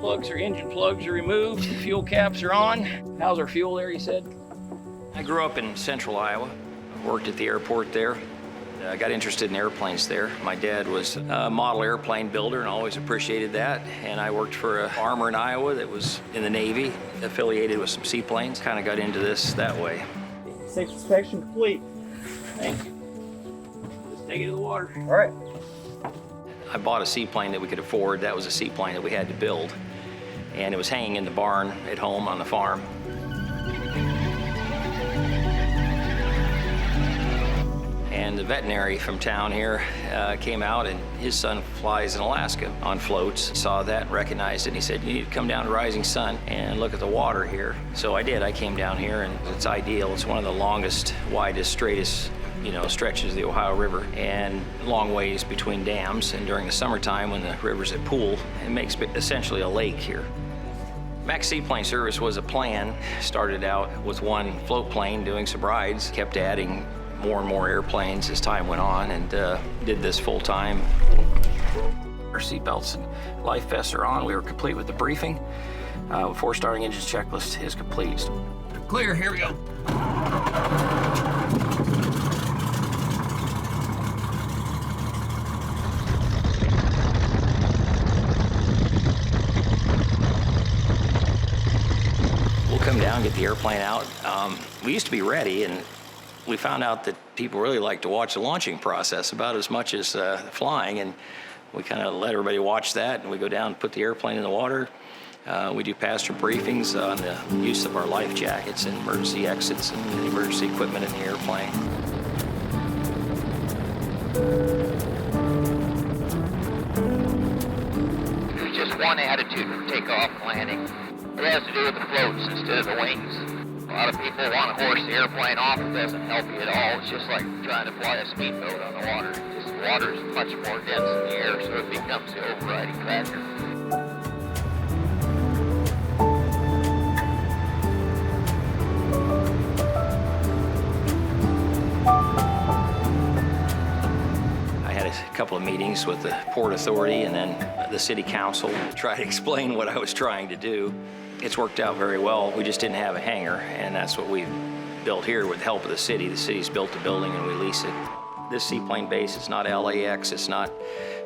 engine plugs are removed, fuel caps are on. How's our fuel there, you said? I grew up in central Iowa, worked at the airport there. I got interested in airplanes there. My dad was a model airplane builder and always appreciated that. And I worked for an armor in Iowa that was in the Navy, affiliated with some seaplanes. Kind of got into this that way. Safe inspection complete. Thank you. Let's take it to the water. All right. I bought a seaplane that we could afford. That was a seaplane that we had to build. And it was hanging in the barn at home on the farm. And the veterinary from town here came out, and his son flies in Alaska on floats. Saw that, recognized it, and he said, you need to come down to Rising Sun and look at the water here. So I did. I came down here, and it's ideal. It's one of the longest, widest, straightest stretches of the Ohio River, and long ways between dams. And during the summertime, when the river's at pool, it makes essentially a lake here. Max Seaplane Service was a plan. Started out with one float plane doing some rides, kept adding more and more airplanes as time went on, and did this full time. Our seatbelts and life vests are on. We were complete with the briefing. Before starting engine checklist is complete. Clear, here we go. We'll come down, get the airplane out. We used to be ready, and we found out that people really like to watch the launching process about as much as flying, and we kind of let everybody watch that, and we go down and put the airplane in the water. We do passenger briefings on the use of our life jackets and emergency exits and emergency equipment in the airplane. There's just one attitude for takeoff and landing. It has to do with the floats instead of the wings. A lot of people want to horse the airplane off. It doesn't help you at all. It's just like trying to fly a speedboat on the water. Just the water is much more dense than the air, so it becomes the overriding factor. I had a couple of meetings with the Port Authority and then the City Council to try to explain what I was trying to do. It's worked out very well. We just didn't have a hangar, and that's what we built here with the help of the city. The city's built the building and we lease it. This seaplane base, it's not LAX, it's not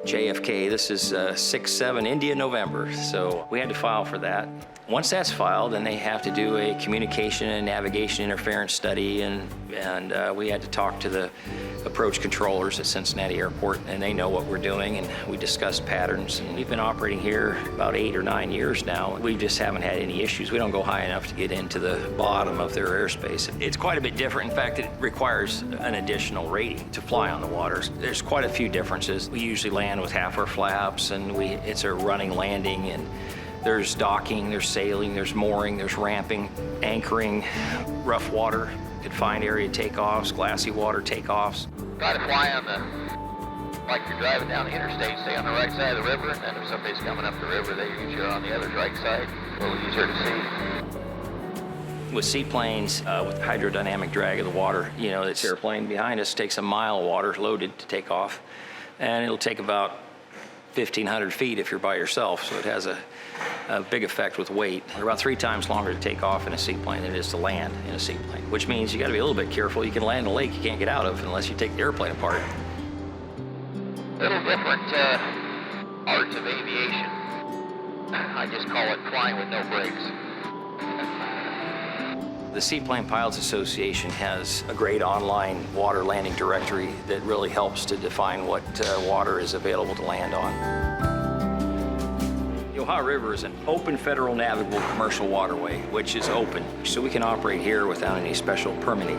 JFK. This is 6-7 India November, so we had to file for that. Once that's filed, then they have to do a communication and navigation interference study, and we had to talk to the approach controllers at Cincinnati Airport, and they know what we're doing, and we discussed patterns. And we've been operating here about 8 or 9 years now. We just haven't had any issues. We don't go high enough to get into the bottom of their airspace. It's quite a bit different. In fact, it requires an additional rating to fly on the waters. There's quite a few differences. We usually land with half our flaps, and it's a running landing, and there's docking, there's sailing, there's mooring, there's ramping, anchoring, rough water, confined area takeoffs, glassy water takeoffs. Try to fly on the, like you're driving down the interstate, stay on the right side of the river, and then if somebody's coming up the river, they usually are on the other right side. A little easier to see. With seaplanes, with hydrodynamic drag of the water, this airplane behind us takes a mile of water loaded to take off, and it'll take about 1,500 feet if you're by yourself, so it has a big effect with weight. They're about 3 times longer to take off in a seaplane than it is to land in a seaplane, which means you got to be a little bit careful. You can land in a lake you can't get out of unless you take the airplane apart. Little different art of aviation. I just call it flying with no brakes. The Seaplane Pilots Association has a great online water landing directory that really helps to define what water is available to land on. The Ohio River is an open federal navigable commercial waterway, which is open, so we can operate here without any special permitting.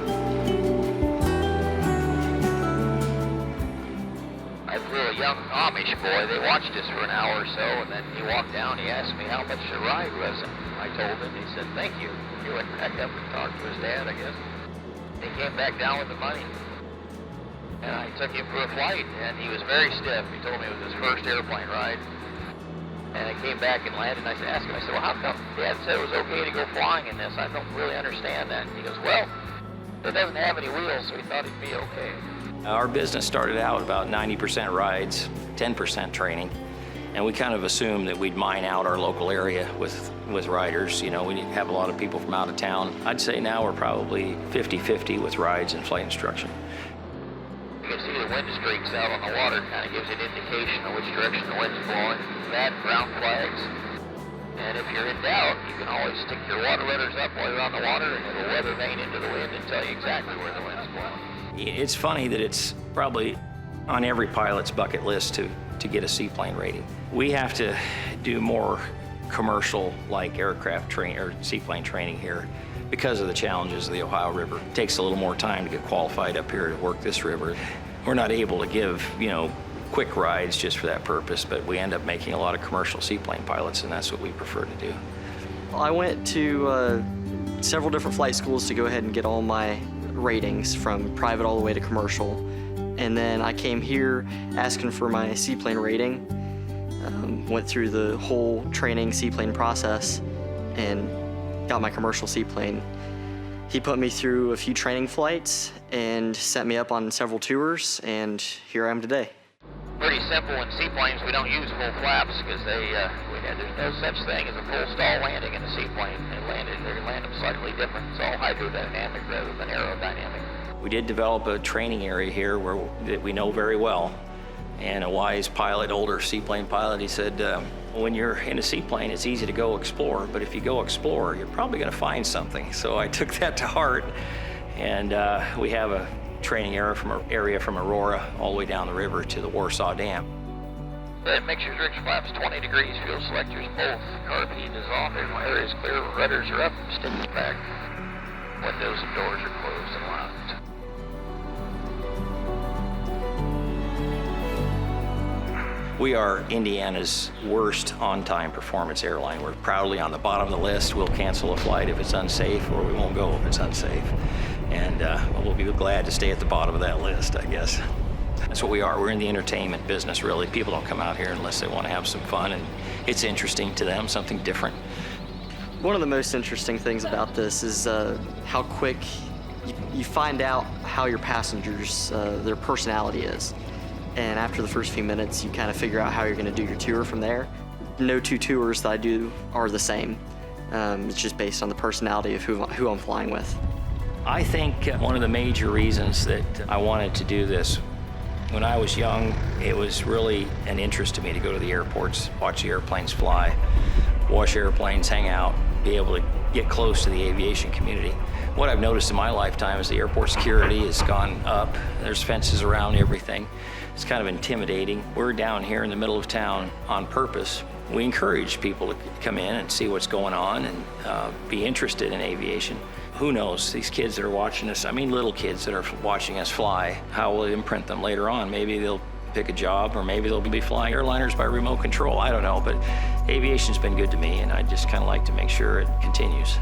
I flew a young Amish boy. They watched us for an hour or so, and then he walked down. He asked me how much the ride was, and I told him. He said, "Thank you." He went back up and talked to his dad, I guess. He came back down with the money, and I took him for a flight, and he was very stiff. He told me it was his first airplane ride. And I came back and landed, and I asked him, I said, "Well, how come Dad said it was okay to go flying in this? I don't really understand that." And he goes, "Well, it doesn't have any wheels, so he thought it'd be okay." Our business started out about 90% rides, 10% training. And we kind of assumed that we'd mine out our local area with riders. You know, we have a lot of people from out of town. I'd say now we're probably 50-50 with rides and flight instruction. You can see the wind streaks out on the water, kind of gives you an indication of which direction the wind's blowing. That, brown flags. And if you're in doubt, you can always stick your water letters up while you're on the water, and it'll weather vane into the wind and tell you exactly where the wind's blowing. It's funny that it's probably on every pilot's bucket list to get a seaplane rating. We have to do more commercial-like aircraft training or seaplane training here because of the challenges of the Ohio River. It takes a little more time to get qualified up here to work this river. We're not able to give, you know, quick rides just for that purpose, but we end up making a lot of commercial seaplane pilots, and that's what we prefer to do. I went to several different flight schools to go ahead and get all my ratings from private all the way to commercial. And then I came here asking for my seaplane rating, went through the whole training seaplane process and got my commercial seaplane. He put me through a few training flights and set me up on several tours, and here I am today. Pretty simple. In seaplanes, we don't use full flaps because there's no such thing as a full stall landing in a seaplane. They land them slightly different. It's all hydrodynamic rather than aerodynamic. We did develop a training area here that we know very well. And a wise pilot, older seaplane pilot, he said, when you're in a seaplane, it's easy to go explore, but if you go explore, you're probably going to find something. So I took that to heart, and we have a training area from Aurora all the way down the river to the Warsaw Dam. That makes your direction flaps 20 degrees, fuel selectors both. Carb heat is off, air is clear, rudders are up, sticking back. Windows and doors are closed and locked. We are Indiana's worst on-time performance airline. We're proudly on the bottom of the list. We'll cancel a flight if it's unsafe, or we won't go if it's unsafe. And we'll be glad to stay at the bottom of that list, I guess. That's what we are. We're in the entertainment business, really. People don't come out here unless they want to have some fun, and it's interesting to them, something different. One of the most interesting things about this is how quick you find out how your passengers, their personality is. And after the first few minutes, you kind of figure out how you're going to do your tour from there. No two tours that I do are the same. It's just based on the personality of who I'm flying with. I think one of the major reasons that I wanted to do this, when I was young, it was really an interest to me to go to the airports, watch the airplanes fly, watch airplanes hang out, be able to get close to the aviation community. What I've noticed in my lifetime is the airport security has gone up. There's fences around everything. It's kind of intimidating. We're down here in the middle of town on purpose. We encourage people to come in and see what's going on and be interested in aviation. Who knows, these kids that are watching us, I mean little kids that are watching us fly, how will it imprint them later on? Maybe they'll pick a job, or maybe they'll be flying airliners by remote control. I don't know, but aviation's been good to me, and I just kind of like to make sure it continues.